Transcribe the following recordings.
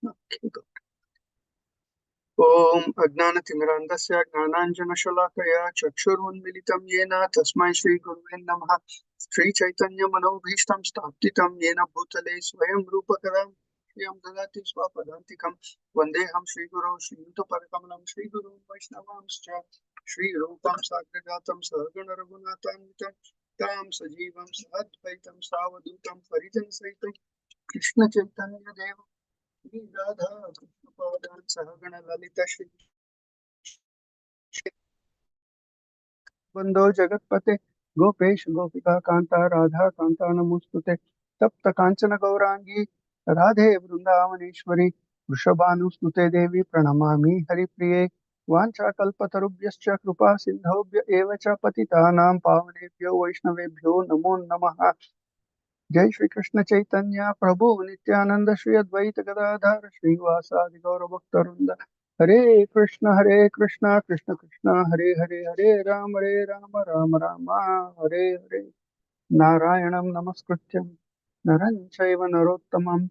Okay, good. Om Ajnanatimirandasya Gnananjanashalakaya Chakshurunmilitam Yena Tasmai Shri Gurave Namaha Shri Chaitanya Manobhishtam Staptitam Yena Bhutale Swayam Rupakadam Yam Dadati Swapadantikam Vandeham Shri Guru Shri Yutaparakamlam Shri Guru Vaishnavamscha Shri Rupam Sagragatam Sahagana Raghunathanvitam Tam Sajivam Sadvaitam Savadutam Parijan Saitam Krishna Chaitanya Deva Shri Radha Krishna Padan Sahagana Lalita Shri बंदो जगतपते गोपेश गोपिका कांता राधा कांता नमोस्तुते तप्त कांचन गौरांगी राधे वृंदावनेश्वरी वृषभानुस्तुते देवी प्रणमामि हरिप्रिये वाञ्छाकल्पतरुभ्यश्च कृपा सिन्धुभ्य एव च पतितानां पावनेभ्यो वैष्णवेभ्यो नमो नमः। जय श्री कृष्ण चैतन्य प्रभु नित्यानंद श्री अद्वैत गदाधर श्रीवासादि गौरभक्तवृंद हरे कृष्ण कृष्ण कृष्ण हरे हरे हरे राम राम राम हरे हरे। नारायणं नमस्कृत्यं नरं चैव नरोत्तमं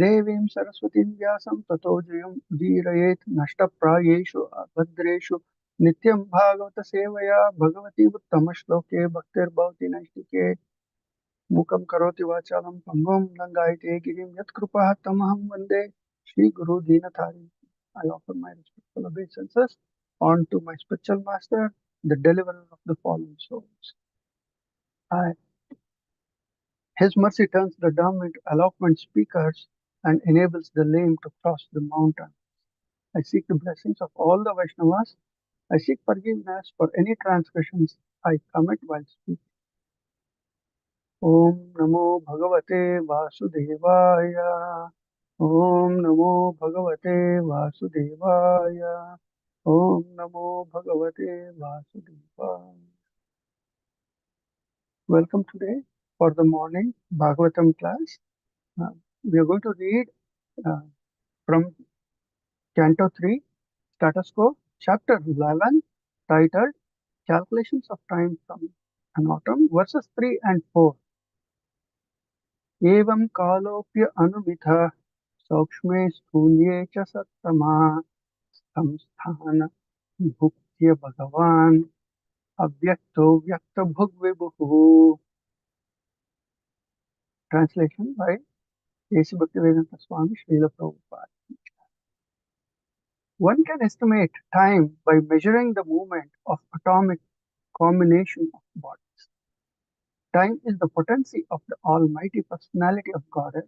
देवीं सरस्वतीं व्यासं ततो जयं उदीरयेत् नष्टप्रायेषु अभद्रेषु नित्यं भागवत सेवया भगवती उत्तमश्लोके भक्तिर्भवति नैष्टिके मूकं करोति वाचालं पंगुं लंघयते गिरिं यत्कृपा तमहं वन्दे श्रीगुरु दीनतारिणं। I offer my respectful obeisances unto my spiritual master, the deliverer of the fallen souls. His mercy turns the dumb into eloquent speakers and enables the lame to cross the mountain. I seek the blessings of all the Vaishnavas. I seek forgiveness for any transgressions I commit while speaking. Om Namo Bhagavate Vasudevaya. Om Namo Bhagavate Vasudevaya. Om Namo Bhagavate Vasudevaya. Welcome today for the morning Bhagavatam class. We are going to read from Canto 3, Status Quo, Chapter 11, titled Calculations of Time from an Autumn, verses 3 and 4. Evam kalopya anumitha saukshme स्थूल्ये च सत्तमा संस्थान bhuktya bhagavan avyakto vyakta bhugvibuhu. Translation by A.C. Bhaktivedanta Swami Srila Prabhupada. One can estimate time by measuring the movement of atomic combination of bodies. Time is the potency of the Almighty Personality of Godhead,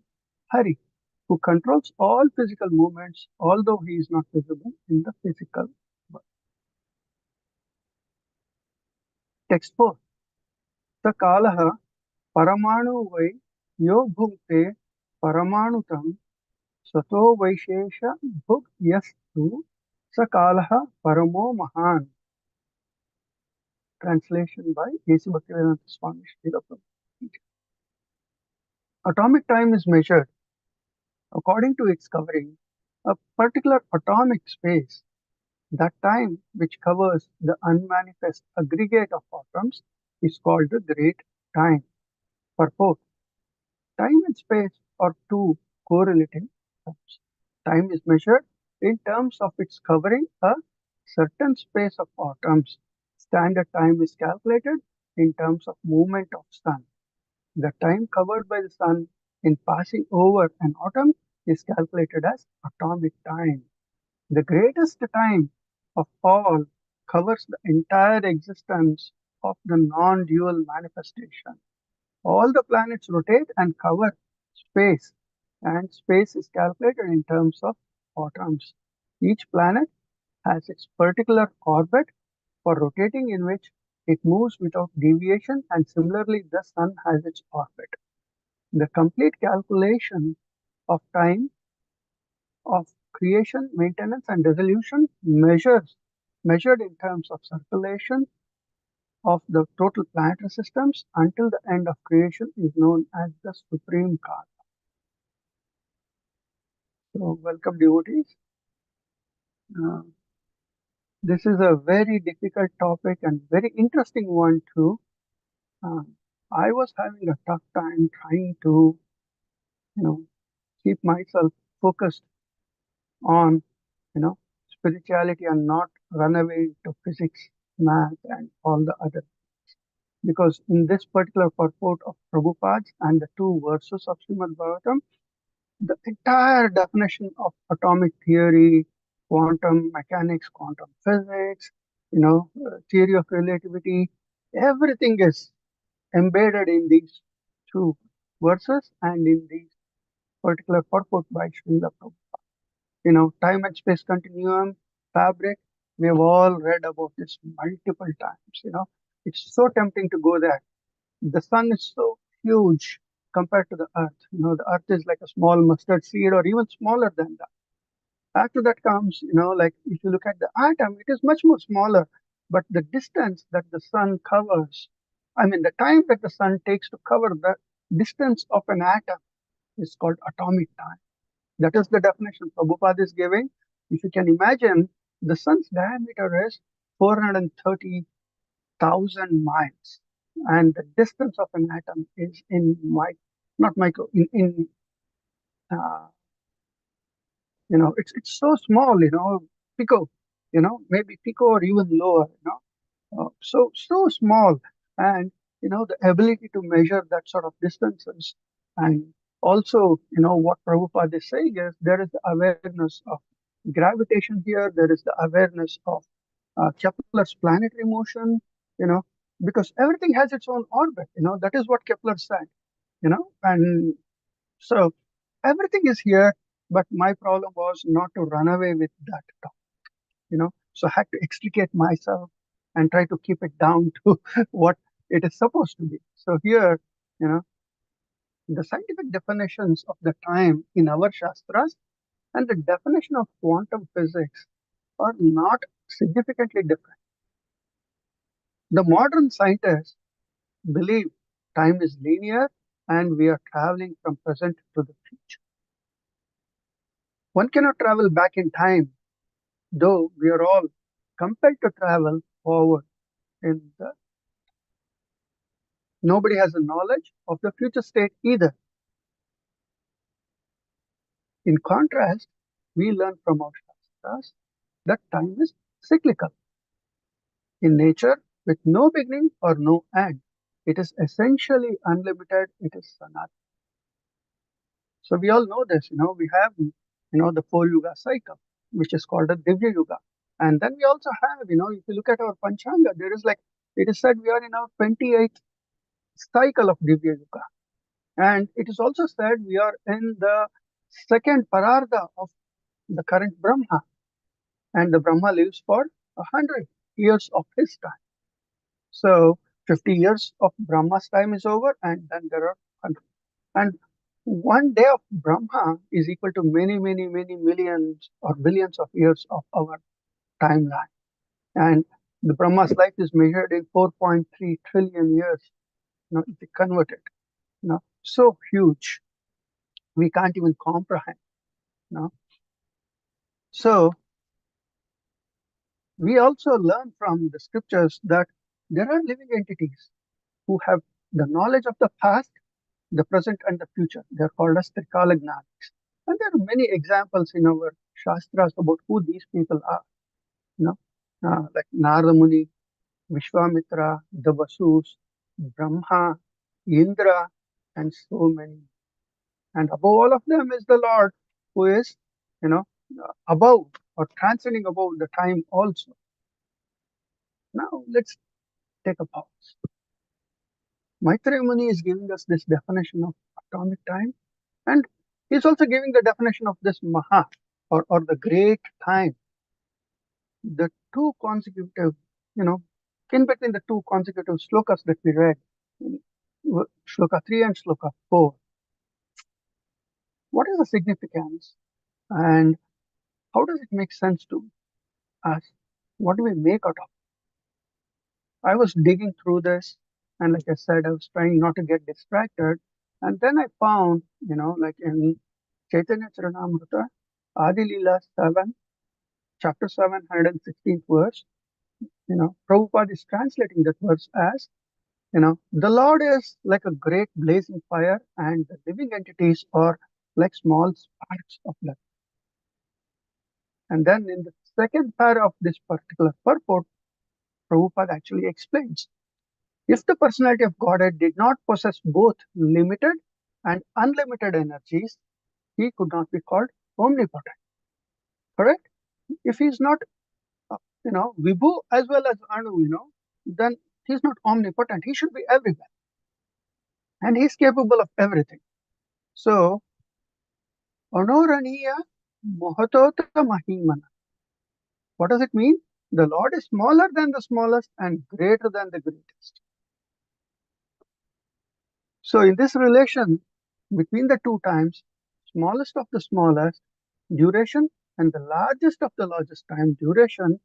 Hari, who controls all physical movements, although he is not visible in the physical world. Text 4. Sakalaha paramanu vai yo bhukte paramanutam sato vaishesha bhuk yastu sakalaha paramo mahan. Translation by A.C. Bhaktivedanta Swami Srila Prabhupada. Atomic time is measured according to its covering a particular atomic space. That time which covers the unmanifest aggregate of atoms is called the great time. Purport. Time and space are two correlating terms. Time is measured in terms of its covering a certain space of atoms. Standard time is calculated in terms of movement of sun. The time covered by the sun in passing over an atom is calculated as atomic time. The greatest time of all covers the entire existence of the non-dual manifestation. All the planets rotate and cover space, and space is calculated in terms of atoms. Each planet has its particular orbit for rotating in which it moves without deviation, and similarly the sun has its orbit. The complete calculation of time of creation, maintenance, and dissolution measured in terms of circulation of the total planetary systems until the end of creation is known as the supreme cause. So, welcome devotees. This is a very difficult topic and very interesting one too. I was having a tough time trying to, keep myself focused on, spirituality and not run away to physics, math, and all the other. Because in this particular purport of Prabhupada's and the two verses of Srimad Bhagavatam, the entire definition of atomic theory, quantum mechanics, quantum physics, theory of relativity, everything is embedded in these two verses and in these particular purport by Srila Prabhupada. Time and space continuum, fabric, we have all read about this multiple times. It's so tempting to go there. The sun is so huge compared to the earth. The earth is like a small mustard seed or even smaller than that. After that comes, like if you look at the atom, it is much more smaller, but the distance that the sun covers, I mean, the time that the sun takes to cover the distance of an atom is called atomic time. That is the definition Prabhupada is giving. If you can imagine, the sun's diameter is 430,000 miles, and the distance of an atom is in not micro, in uh, it's so small, pico, maybe pico or even lower, so small, and the ability to measure that sort of distances, and also what Prabhupada is saying is there is the awareness of gravitation here, there is the awareness of Kepler's planetary motion, you know, because everything has its own orbit, that is what Kepler said, and so everything is here, but my problem was not to run away with that so I had to extricate myself and try to keep it down to what it is supposed to be. So here, you know, the scientific definitions of the time in our Shastras and the definition of quantum physics are not significantly different. The modern scientists believe time is linear and we are traveling from present to the future. One cannot travel back in time, though we are all compelled to travel forward in the nobody has a knowledge of the future state either. In contrast, we learn from our Shastras that time is cyclical in nature with no beginning or no end. It is essentially unlimited. It is sanat. So we all know this. We have the 4 yuga cycle, which is called a Divya Yuga, and then we also have if you look at our Panchanga, there is like it is said we are in our 28th cycle of Divya Yuga. And it is also said we are in the second pararda of the current Brahma, and the Brahma lives for 100 years of his time. So 50 years of Brahma's time is over, and then there are 100. And one day of Brahma is equal to many, many, many millions or billions of years of our timeline. And the Brahma's life is measured in 4.3 trillion years. If you convert it, so huge, we can't even comprehend. So we also learn from the scriptures that there are living entities who have the knowledge of the past, the present, and the future. They are called as Trikalagnanis. And there are many examples in our Shastras about who these people are. Like Narada Muni, Vishwamitra, the Vasus, Brahma, Indra, and so many. And above all of them is the Lord, who is, above or transcending above the time also. Now let's take a pause. Maitreya Muni is giving us this definition of atomic time, and he's also giving the definition of this Maha or the great time. The two consecutive, in between the two consecutive slokas that we read, Shloka 3 and Shloka 4. What is the significance and how does it make sense to us? What do we make out of it? I was digging through this, and like I said, I was trying not to get distracted. And then I found, like in Chaitanya Charanamrita, Adi Leela 7, chapter 7, 116th verse, Prabhupada is translating that verse as, the Lord is like a great blazing fire, and the living entities are like small sparks of light. And then in the second para of this particular purport, Prabhupada actually explains, if the personality of Godhead did not possess both limited and unlimited energies, he could not be called omnipotent. Correct? If he is not, Vibhu as well as Anu, then he's not omnipotent. He should be everywhere. And he's capable of everything. So, Anoraniya Mohatota Mahimana. What does it mean? The Lord is smaller than the smallest and greater than the greatest. So, in this relation between the two times, smallest of the smallest duration and the largest of the largest time duration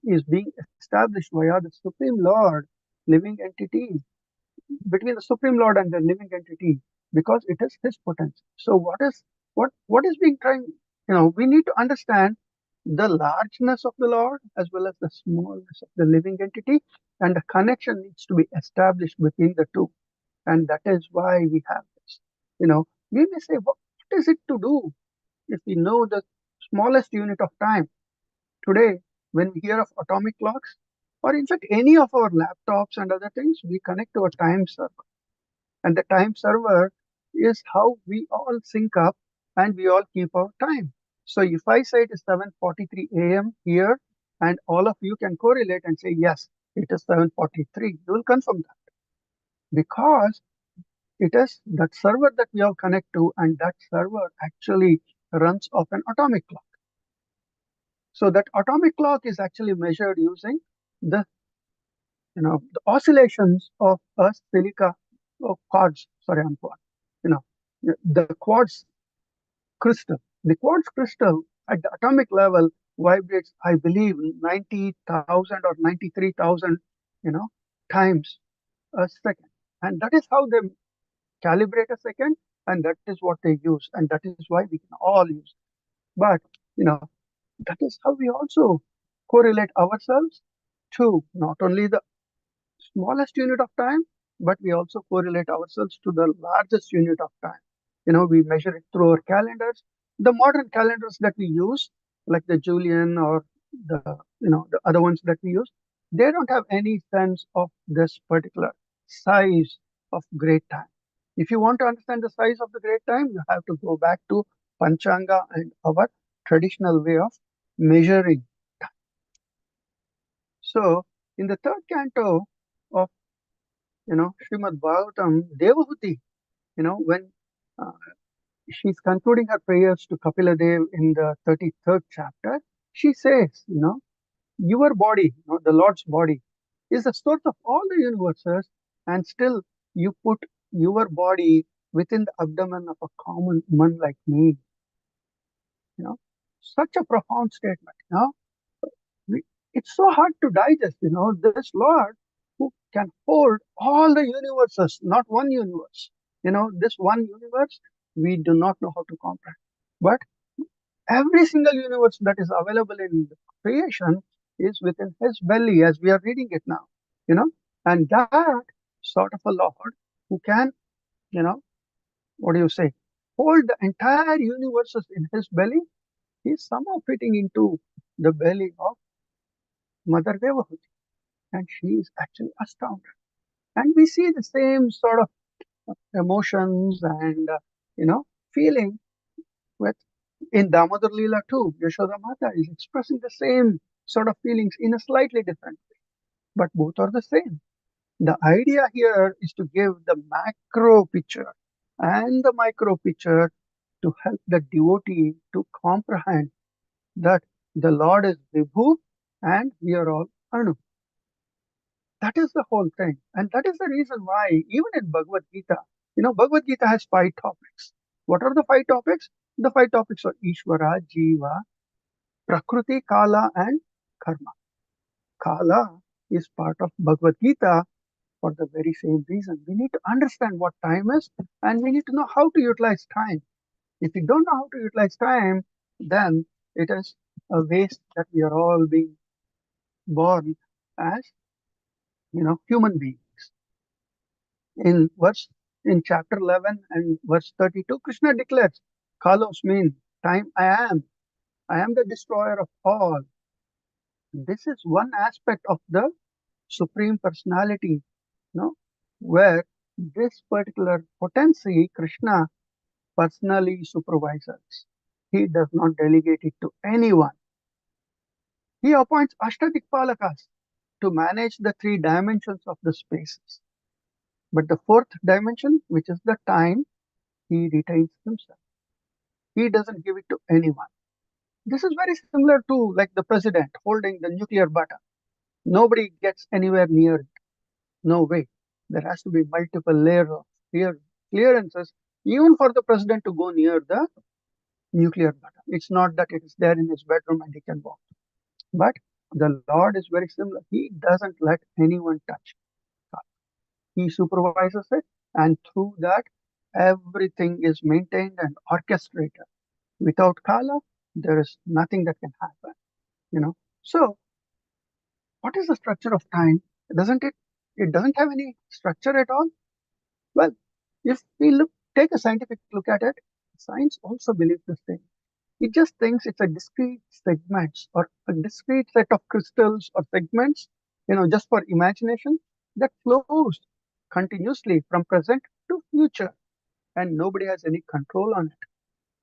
is being established via the Supreme Lord living entity, between the Supreme Lord and the living entity, because it is his potential. So what is being trying, we need to understand the largeness of the Lord as well as the smallness of the living entity, and the connection needs to be established between the two. And that is why we have this. We may say, what is it to do if we know the smallest unit of time? Today, when we hear of atomic clocks, or in fact any of our laptops and other things, we connect to a time server. And the time server is how we all sync up and we all keep our time. So if I say it is 7:43 a.m. here, and all of you can correlate and say, yes, it is 7:43, you will confirm that. Because it is that server that we all connect to, and that server actually runs off an atomic clock. So that atomic clock is actually measured using the the oscillations of a silica quartz. Sorry, I'm wrong. The quartz crystal. The quartz crystal at the atomic level vibrates, I believe, 90,000 or 93,000, times a second, and that is how they calibrate a second, and that is what they use, and that is why we can all use. But that is how we also correlate ourselves to not only the smallest unit of time, but we also correlate ourselves to the largest unit of time. We measure it through our calendars. The modern calendars that we use, like the Julian or the other ones that we use, they don't have any sense of this particular size of great time. If you want to understand the size of the great time, you have to go back to Panchanga and our traditional way of measuring. So, in the third canto of Srimad Bhagavatam, Devahuti, when uh, she's concluding her prayers to Kapila Dev in the 33rd chapter, she says, your body, the Lord's body, is the source of all the universes, and still you put your body within the abdomen of a common man like me. Such a profound statement. It's so hard to digest. This Lord who can hold all the universes, not one universe. This one universe we do not know how to comprehend, but every single universe that is available in the creation is within his belly, as we are reading it now. And that sort of a Lord who can, what do you say, hold the entire universes in his belly, he is somehow fitting into the belly of Mother Devahuti, and she is actually astounded. And we see the same sort of emotions and feeling with in Damodar Leela too. Yashoda Mata is expressing the same sort of feelings in a slightly different way, but both are the same. The idea here is to give the macro picture and the micro picture to help the devotee to comprehend that the Lord is Vibhu and we are all Anu. That is the whole thing. And that is the reason why, even in Bhagavad Gita, Bhagavad Gita has 5 topics. What are the 5 topics? The 5 topics are Ishvara, Jiva, Prakriti, Kala, and Karma. Kala is part of Bhagavad Gita for the very same reason. We need to understand what time is, and we need to know how to utilize time. If we don't know how to utilize time, then it is a waste that we are all being born as human beings. In chapter 11 and verse 32, Krishna declares, Kalos means time I am. I am the destroyer of all. This is one aspect of the Supreme Personality, you know, where this particular potency, Krishna, personally supervises. He does not delegate it to anyone. He appoints Ashtadikpalakas to manage the three dimensions of the spaces. But the fourth dimension, which is the time, he retains himself. He doesn't give it to anyone. This is very similar to like the president holding the nuclear button. Nobody gets anywhere near it. No way. There has to be multiple layers of clearances, even for the president to go near the nuclear button. It's not that it is there in his bedroom and he can walk. But the Lord is very similar. He doesn't let anyone touch it. He supervises it, and through that, everything is maintained and orchestrated. Without Kala, there is nothing that can happen. So what is the structure of time? Doesn't it? It doesn't have any structure at all. Well, if we take a scientific look at it, science also believes the same. It just thinks it's a discrete segments or a discrete set of crystals or segments, just for imagination that flows continuously from present to future, and nobody has any control on it.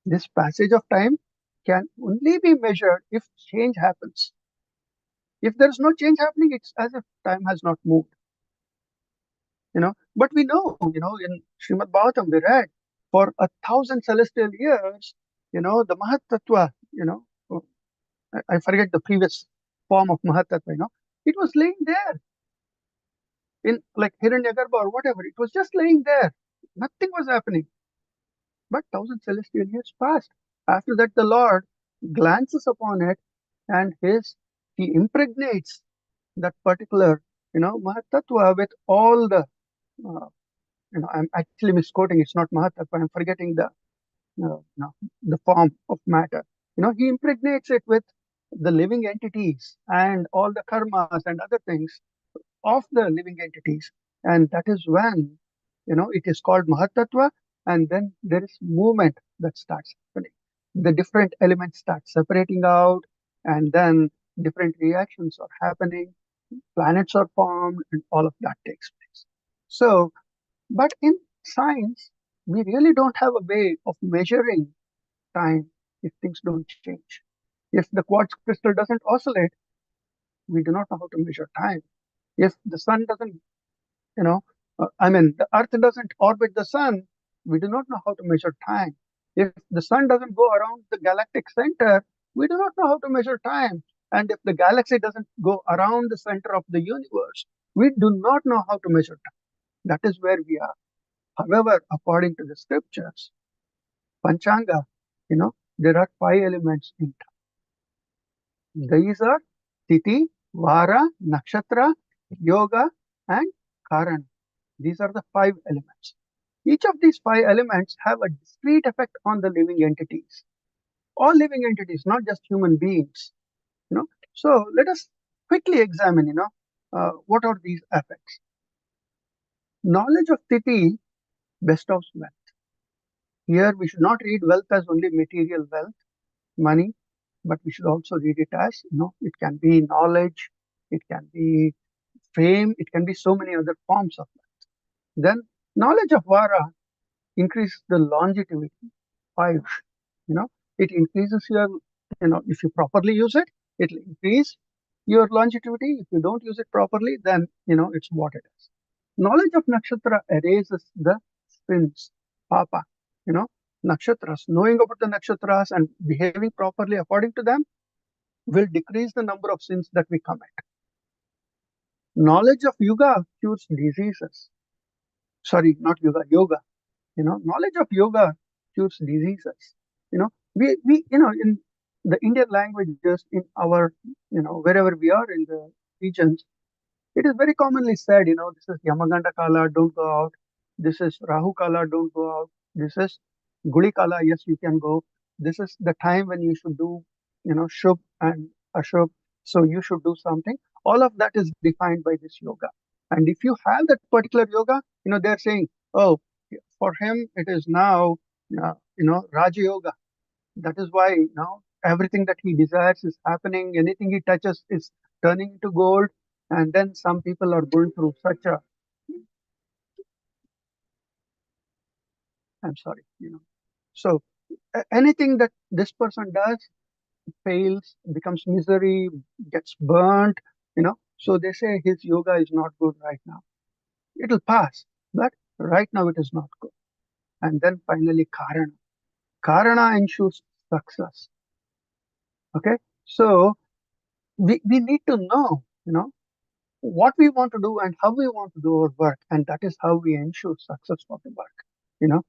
This passage of time can only be measured if change happens. If there is no change happening, it's as if time has not moved. But we know, in Srimad Bhagavatam, we read for 1,000 celestial years, the Mahat Tattva, I forget the previous form of Mahat Tattva, it was laying there in like Hiranyagarbha or whatever. It was just laying there. Nothing was happening. But 1,000 celestial years passed. After that, the Lord glances upon it and he impregnates that particular, Mahat Tattva with all the, I'm actually misquoting. It's not Mahat Tattva. I'm forgetting the form of matter. He impregnates it with the living entities and all the karmas and other things of the living entities. And that is when, it is called Mahatattva, and then there is movement that starts happening. The different elements start separating out, and then different reactions are happening, planets are formed, and all of that takes place. So, but in science, we really don't have a way of measuring time if things don't change. If the quartz crystal doesn't oscillate, we do not know how to measure time. If the sun doesn't, the earth doesn't orbit the sun, we do not know how to measure time. If the sun doesn't go around the galactic center, we do not know how to measure time. And if the galaxy doesn't go around the center of the universe, we do not know how to measure time. That is where we are. However, according to the scriptures, Panchanga, there are 5 elements in time. These are Titi, Vara, Nakshatra, Yoga, and Karana. These are the 5 elements. Each of these 5 elements have a discrete effect on the living entities. All living entities, not just human beings. So let us quickly examine, what are these effects. Knowledge of Titi bestows wealth. Here we should not read wealth as only material wealth, money, but we should also read it as, it can be knowledge, it can be fame, it can be so many other forms of wealth. Then knowledge of Vara increases the longevity. 5, it increases your, if you properly use it, it will increase your longevity. If you don't use it properly, then, it's what it is. Knowledge of Nakshatra erases the sins, Papa. Nakshatras, knowing about the nakshatras and behaving properly according to them will decrease the number of sins that we commit. Knowledge of Yuga cures diseases. Sorry, not Yuga, Yoga. Knowledge of Yoga cures diseases. We in the Indian languages, in our, wherever we are in the regions, it is very commonly said, this is Yamaganda Kala, don't go out. This is Rahu Kala, don't go out. This is Guli Kala, yes, you can go. This is the time when you should do, Shubh and Ashubh. So you should do something. All of that is defined by this yoga. And if you have that particular yoga, they're saying, oh, for him, it is now, Raja Yoga. That is why now everything that he desires is happening. Anything he touches is turning into gold. And then some people are going through such a, I'm sorry, So anything that this person does fails, becomes misery, gets burnt, So they say his yoga is not good right now. It'll pass, but right now it is not good. And then finally, Karana. Karana ensures success. Okay, so we need to know, what we want to do and how we want to do our work, and that is how we ensure success for the work. You know,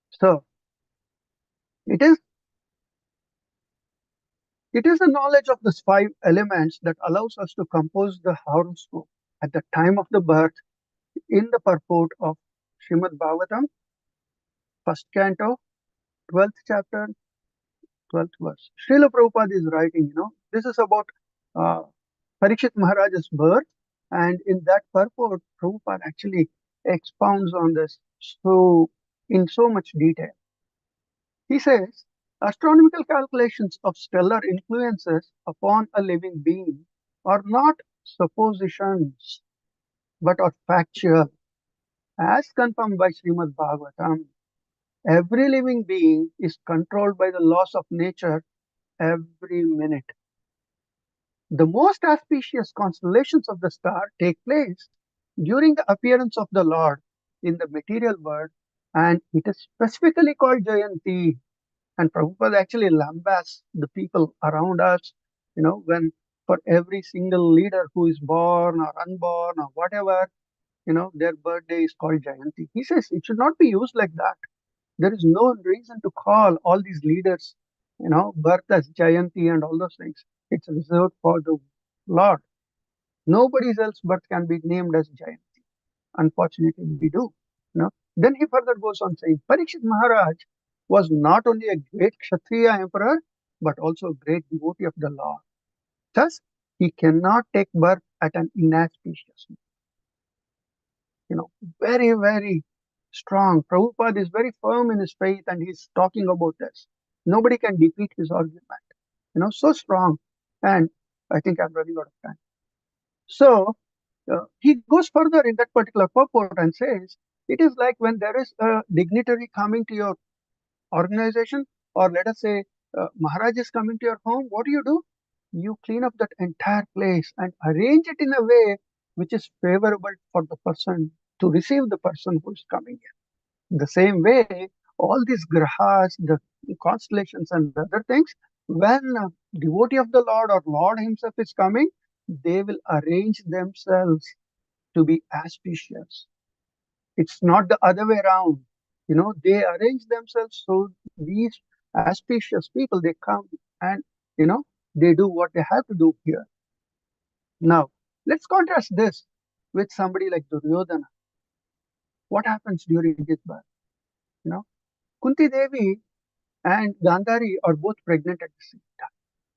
so it is it is the knowledge of these five elements that allows us to compose the horoscope at the time of the birth in the purport of Srimad Bhagavatam, first canto, 12th chapter, 12th verse. Srila Prabhupada is writing, this is about uh, Parikshit Maharaj's birth, and in that purport, Prabhupada actually expounds on this in so much detail. He says, astronomical calculations of stellar influences upon a living being are not suppositions, but are factual, as confirmed by Srimad Bhagavatam. Every living being is controlled by the laws of nature every minute. The most auspicious constellations of the star take place during the appearance of the Lord in the material world, and it is specifically called Jayanti. And Prabhupada actually lambasts the people around us, when for every single leader who is born or unborn or whatever, their birthday is called Jayanti. He says it should not be used like that. There is no reason to call all these leaders, birth as Jayanti and all those things. It's reserved for the Lord. Nobody else's birth can be named as Jayanti. Unfortunately, we do. Then he further goes on saying, Parikshit Maharaj was not only a great Kshatriya emperor, but also a great devotee of the Lord. Thus, he cannot take birth at an inauspicious very, very strong. Prabhupada is very firm in his faith and he's talking about this. Nobody can defeat his argument. So strong. And I think I'm running out of time. So he goes further in that particular purport and says, it is like when there is a dignitary coming to your organization, or let us say Maharaj is coming to your home, what do? You clean up that entire place and arrange it in a way which is favorable for the person to receive the person who is coming in. The same way, all these grahas, the constellations and the other things, when a devotee of the Lord or Lord himself is coming, they will arrange themselves to be auspicious. It's not the other way around. They arrange themselves so these auspicious people, they come and, they do what they have to do here. Now, let's contrast this with somebody like Duryodhana. What happens during his birth? Kunti Devi and Gandhari are both pregnant at the same time.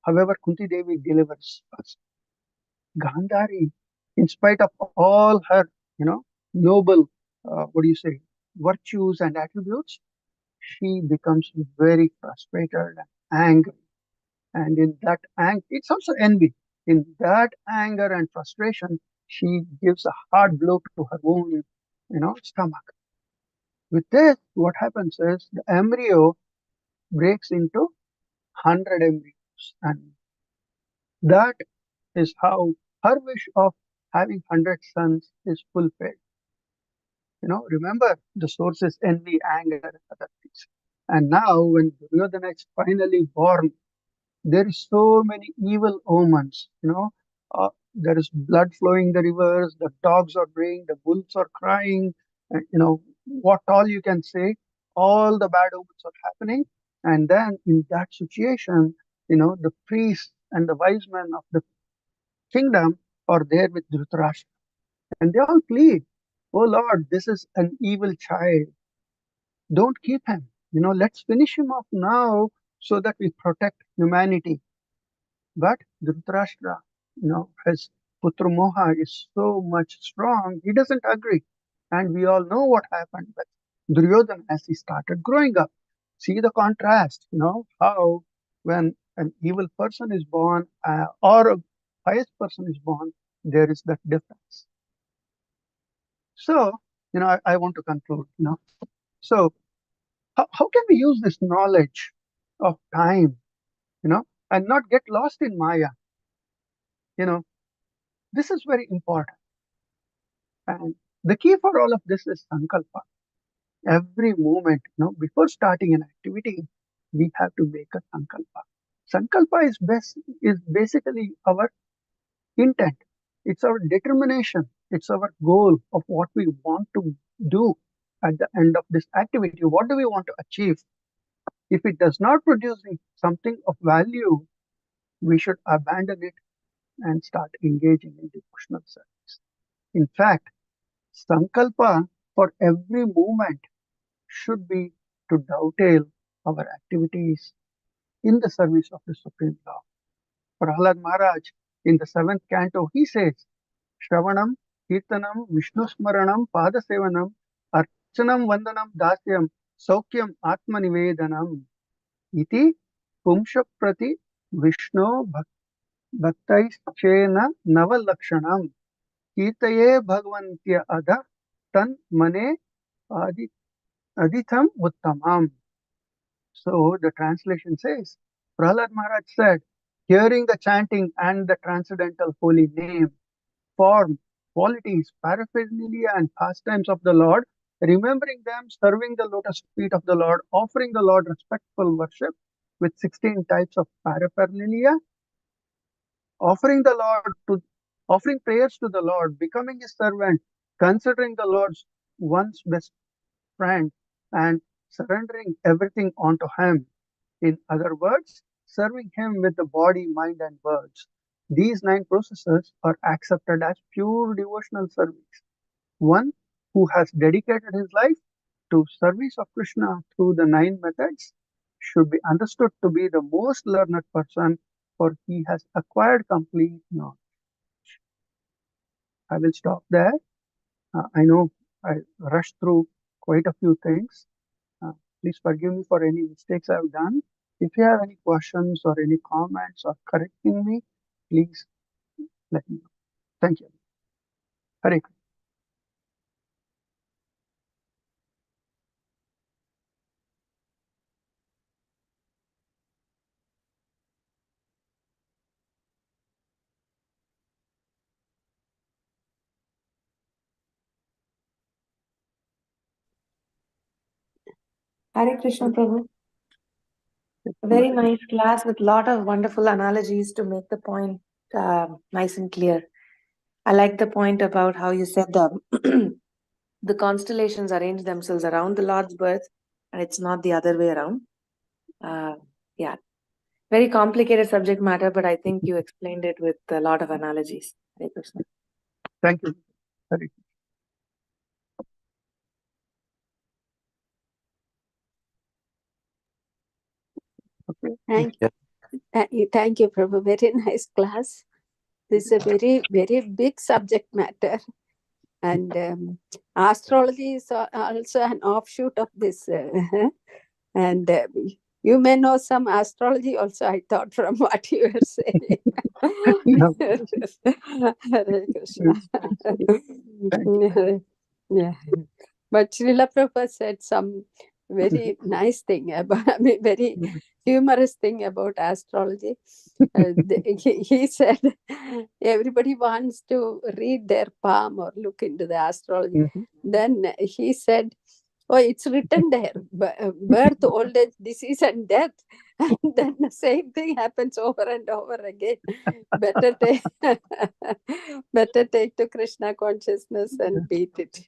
However, Kunti Devi delivers first. Gandhari, in spite of all her, noble, virtues and attributes, she becomes very frustrated and angry. And in that anger, it's also envy. In that anger and frustration, she gives a hard blow to her own, stomach. With this, what happens is the embryo breaks into 100 embryos, and that is how her wish of having 100 sons is fulfilled. Remember the sources envy, anger, and other things. And now, when Duryodhana is finally born, there is so many evil omens. There is blood flowing in the rivers, the dogs are braying, the bulls are crying, what all you can say, all the bad omens are happening. And then in that situation, the priests and the wise men of the kingdom are there with Dhritarashtra. And they all plead, oh Lord, this is an evil child. Don't keep him. Let's finish him off now so that we protect humanity. But Dhritarashtra, his Putra Moha is so much strong, he doesn't agree. And we all know what happened with Duryodhana as he started growing up. See the contrast, how when an evil person is born or a pious person is born, there is that difference. So, I want to conclude. So, how can we use this knowledge of time, and not get lost in Maya? This is very important. And the key for all of this is sankalpa. Every moment, before starting an activity, we have to make a sankalpa. Sankalpa is basically our intent. It's our determination. It's our goal of what we want to do at the end of this activity. What do we want to achieve? If it does not produce something of value, we should abandon it and start engaging in devotional service. In fact, sankalpa for every moment should be to dovetail our activities in the service of the Supreme Lord. Prahlad Maharaj, in the 7th canto, he says, Shravanam, Kirtanam, Vishnu Smaranam, Padasevanam, Archanam, Vandanam, Dasyam, Saukyam, Atma Nivedanam, iti Pumsha Prati Vishnu Bhaktaischena Navalakshanam, Kirtaye Bhagavantya Adha Tan Mane Aditham Uttamam. So the translation says, Prahlad Maharaj said, hearing the chanting and the transcendental holy name, form, qualities, paraphernalia, and pastimes of the Lord, remembering them, serving the lotus feet of the Lord, offering the Lord respectful worship with 16 types of paraphernalia, offering prayers to the Lord, becoming his servant, considering the Lord's one's best friend, and surrendering everything onto him. In other words, serving him with the body, mind, and words. These 9 processes are accepted as pure devotional service. One who has dedicated his life to service of Krishna through the 9 methods should be understood to be the most learned person, for he has acquired complete knowledge. I will stop there. I know I rushed through quite a few things. Please forgive me for any mistakes I've done. If you have any questions or any comments or correcting me, please let me know. Thank you. Hare Krishna. Hare Krishna, Prabhu. A very nice class with lot of wonderful analogies to make the point nice and clear. I like the point about how you said the constellations arrange themselves around the Lord's birth, and it's not the other way around. Yeah, very complicated subject matter, but I think you explained it with a lot of analogies. Hare Krishna. Thank you. Hare Krishna. Okay. Thank you, Prabhu. Very nice class. This is a very, very big subject matter. And astrology is also an offshoot of this. And you may know some astrology also, I thought, from what you were saying. No. Hare Krishna. Thank you. Yeah. But Srila Prabhupada said some very nice thing about, very humorous thing about astrology. He said everybody wants to read their palm or look into the astrology. Then he said, oh, it's written there, birth, old age, disease, and death. And then the same thing happens over and over again. Better take to Krishna consciousness and beat it.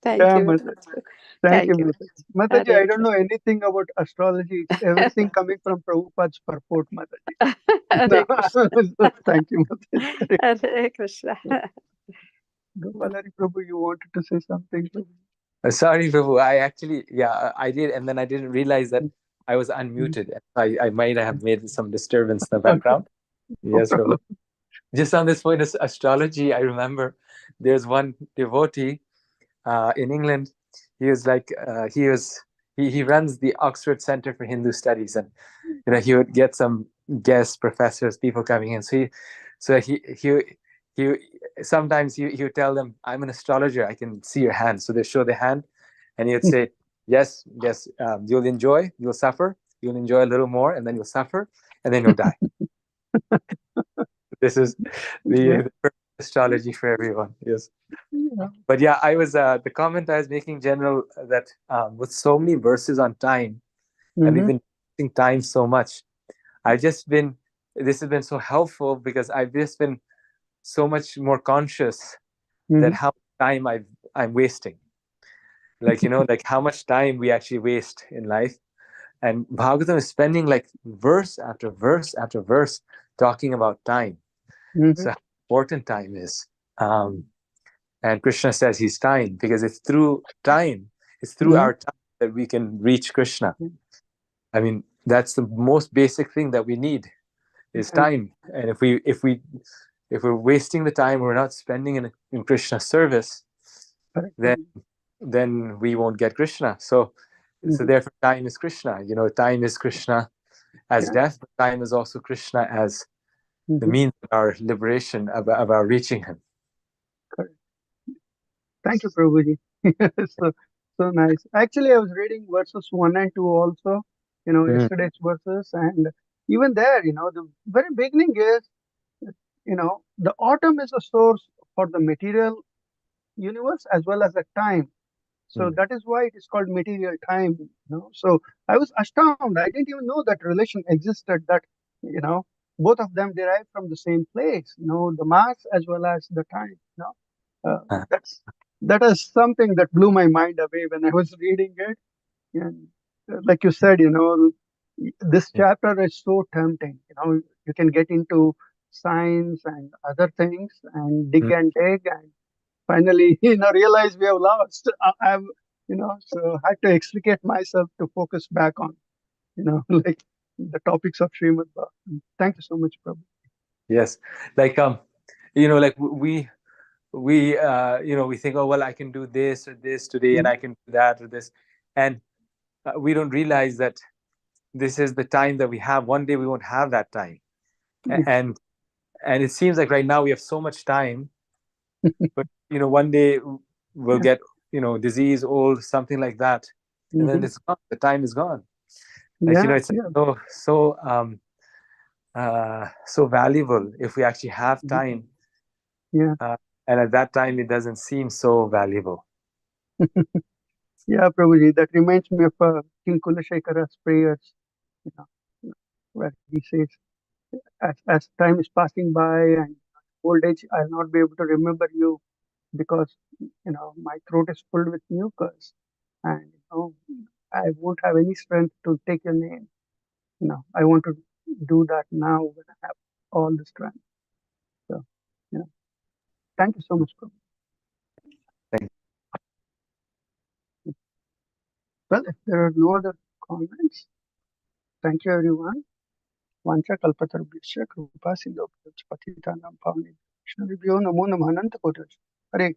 Thank you. Thank you, Mataji. I don't know anything about astrology. It's everything coming from Prabhupada's purport, Mataji. Thank you, Mataji. Hare Krishna. Gopalari Prabhu, you wanted to say something? Sorry, Prabhu. I did, and then I didn't realize that I was unmuted. I might have made some disturbance in the background. Yes, Prabhu. Just on this point of astrology, I remember there's one devotee in England. He was like he runs the Oxford Center for Hindu Studies, and he would get some guest professors, people coming in. So he sometimes he would tell them, "I'm an astrologer. I can see your hand." So they show the hand, and he would say, "Yes, yes, you'll enjoy, you'll suffer, you'll enjoy a little more, and then you'll suffer, and then you'll die." This is the perfect astrology for everyone. Yes. Yeah. But yeah, I was the comment I was making, general, that with so many verses on time, and we've been using time so much, I've just been this has been so helpful, because I've just been so much more conscious that how much time I'm wasting. Like how much time we actually waste in life. And Bhagavatam is spending like verse after verse after verse talking about time. So how important time is. And Krishna says he's time, because it's through our time that we can reach Krishna. I mean, that's the most basic thing that we need is time. And if we're wasting the time, we're not spending in Krishna's service, then we won't get Krishna. So therefore, time is Krishna. Time is Krishna as death, but time is also Krishna as the means of our liberation, of our reaching him. Correct. Thank you, Prabhuji. so nice. Actually, I was reading verses 1 and 2 also, yesterday's verses, and even there, the very beginning is, the autumn is a source for the material universe as well as the time. So that is why it is called material time. So I was astounded. I didn't even know that relation existed. That both of them derive from the same place. The mass as well as the time. That is something that blew my mind away when I was reading it. And like you said, this chapter is so tempting. You can get into science and other things and dig and dig, and finally, realize we have lost. I've, so I had to extricate myself to focus back on, like the topics of Srimad Bhagavatam. Thank you so much, Prabhu. Yes, like like we think, oh well, I can do this or this today, and I can do that or this, and we don't realize that this is the time that we have. One day we won't have that time, and it seems like right now we have so much time, but one day we'll get disease, old, something like that, and then it's gone. The time is gone. Like it's so valuable if we actually have time. And at that time it doesn't seem so valuable. Yeah, Prabhuji, that reminds me of King Kulashekara's prayers, where he says, as time is passing by and old age, I'll not be able to remember you because, my throat is filled with mucus, and, I won't have any strength to take your name. I want to do that now when I have all the strength. So, thank you so much, Prabhu. Thank you. Well, if there are no other comments, thank you, everyone. Vancha kalpatarubhishya kripa sindhu patitanam pavane Vishnu namo namaha ananta kodasya. Hare